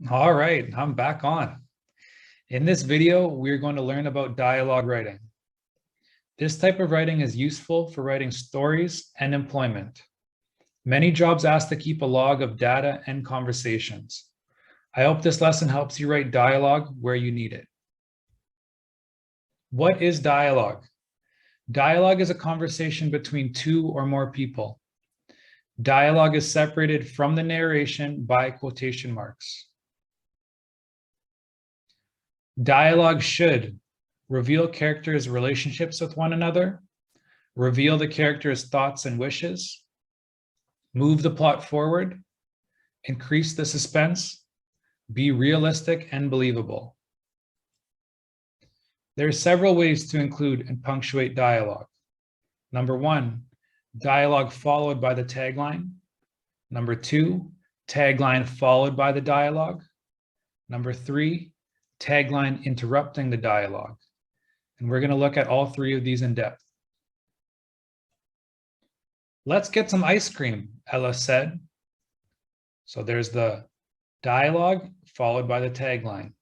All right, I'm back on. In this video, we're going to learn about dialogue writing. This type of writing is useful for writing stories and employment. Many jobs ask to keep a log of data and conversations. I hope this lesson helps you write dialogue where you need it. What is dialogue? Dialogue is a conversation between two or more people. Dialogue is separated from the narration by quotation marks. Dialogue should reveal characters' relationships with one another, reveal the characters' thoughts and wishes, move the plot forward, increase the suspense, be realistic and believable. There are several ways to include and punctuate dialogue. Number one, dialogue followed by the tagline. Number two, tagline followed by the dialogue. Number three, tagline interrupting the dialogue. And we're going to look at all three of these in depth. Let's get some ice cream, Ella said. So there's the dialogue followed by the tagline.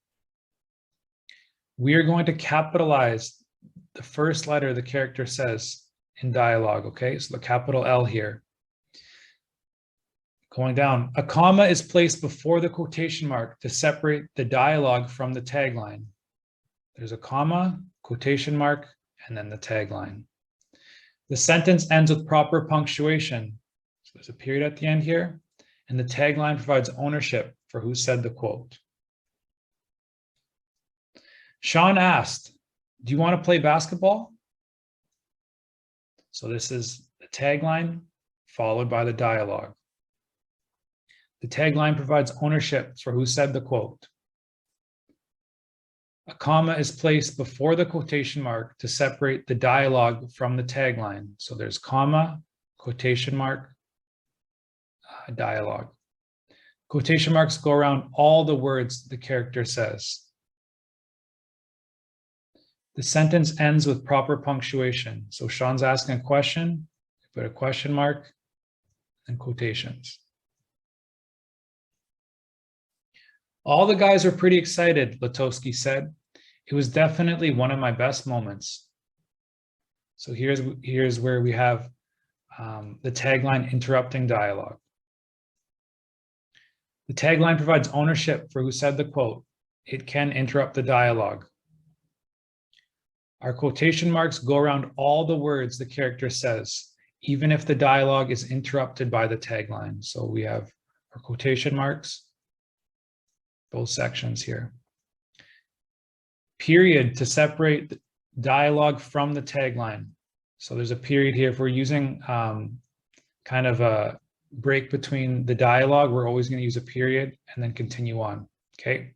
We are going to capitalize the first letter the character says in dialogue, okay? So the capital L here. Going down, a comma is placed before the quotation mark to separate the dialogue from the tagline. There's a comma, quotation mark, and then the tagline. The sentence ends with proper punctuation. So there's a period at the end here, and the tagline provides ownership for who said the quote. Sean asked, "Do you want to play basketball?" So this is the tagline followed by the dialogue. The tagline provides ownership for who said the quote. A comma is placed before the quotation mark to separate the dialogue from the tagline. So there's comma, quotation mark, dialogue. Quotation marks go around all the words the character says. The sentence ends with proper punctuation. So Sean's asking a question, put a question mark and quotations. All the guys are pretty excited, Latowski said. It was definitely one of my best moments. So here's where we have the tagline interrupting dialogue. The tagline provides ownership for who said the quote. It can interrupt the dialogue. Our quotation marks go around all the words the character says, even if the dialogue is interrupted by the tagline. So we have our quotation marks, both sections here. Period to separate the dialogue from the tagline. So there's a period here. If we're using kind of a break between the dialogue, we're always going to use a period and then continue on, okay?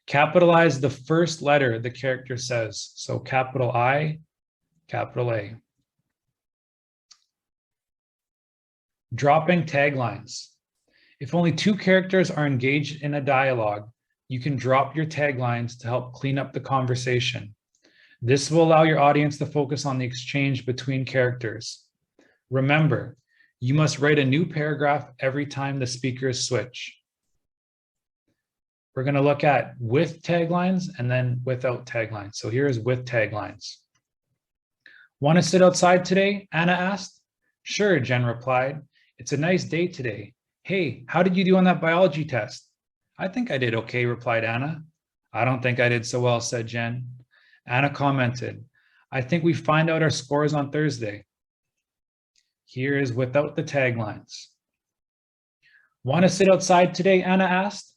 Capitalize the first letter the character says. So capital I, capital A. Dropping taglines. If only two characters are engaged in a dialogue, you can drop your taglines to help clean up the conversation. This will allow your audience to focus on the exchange between characters. Remember, you must write a new paragraph every time the speakers switch. We're going to look at with taglines and then without taglines. So here is with taglines. Want to sit outside today? Anna asked. Sure, Jen replied. It's a nice day today. Hey, how did you do on that biology test? I think I did okay, replied Anna. I don't think I did so well, said Jen. Anna commented, I think we find out our scores on Thursday. Here is without the taglines. Want to sit outside today? Anna asked.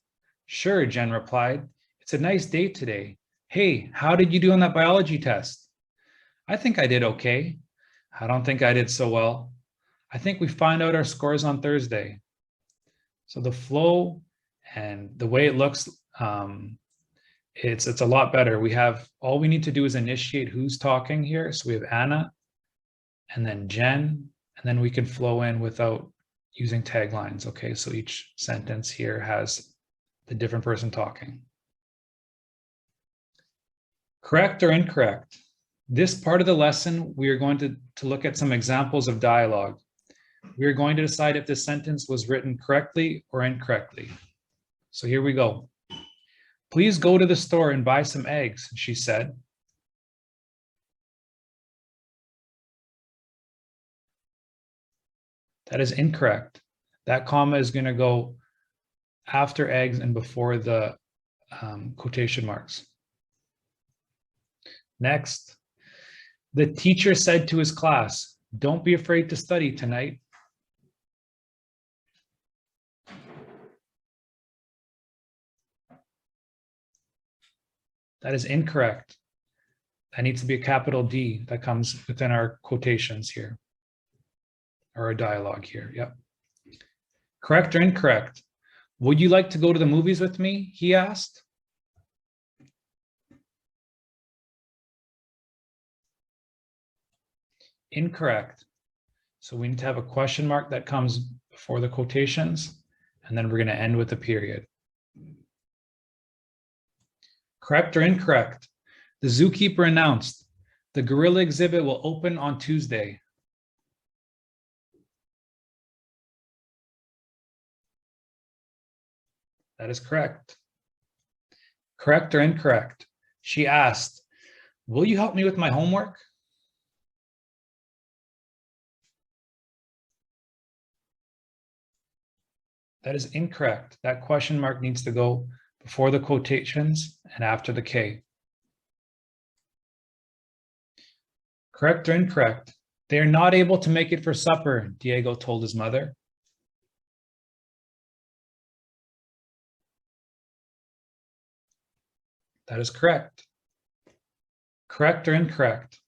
Sure, Jen replied. It's a nice day today. Hey, how did you do on that biology test? I think I did okay. I don't think I did so well. I think we find out our scores on Thursday. So the flow and the way it looks, it's a lot better. We have, all we need to do is initiate who's talking here. So we have Anna and then Jen, and then we can flow in without using taglines. Okay, so each sentence here has the different person talking. Correct or incorrect? This part of the lesson, we are going to look at some examples of dialogue. We are going to decide if this sentence was written correctly or incorrectly. So here we go. Please go to the store and buy some eggs, she said. That is incorrect. That comma is going to go after eggs and before the quotation marks. Next, the teacher said to his class, "Don't be afraid to study tonight." That is incorrect. That needs to be a capital D that comes within our quotations here, or a dialogue here. Yep. Correct or incorrect? Would you like to go to the movies with me? He asked. Incorrect. So we need to have a question mark that comes before the quotations, and then we're going to end with a period. Correct or incorrect? The zookeeper announced, "The gorilla exhibit will open on Tuesday." That is correct. Correct or incorrect? She asked, "Will you help me with my homework?" That is incorrect. That question mark needs to go before the quotations and after the K. Correct or incorrect? They are not able to make it for supper, Diego told his mother. That is correct. Correct or incorrect?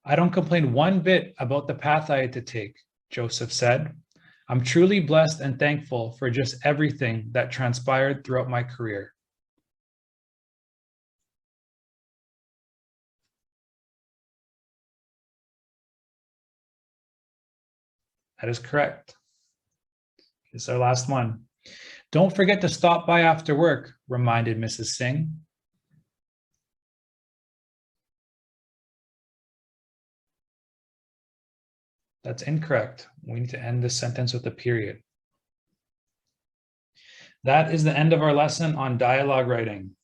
I don't complain one bit about the path I had to take, Joseph said. I'm truly blessed and thankful for just everything that transpired throughout my career. That is correct. This is our last one. Don't forget to stop by after work, reminded Mrs. Singh. That's incorrect. We need to end this sentence with a period. That is the end of our lesson on dialogue writing.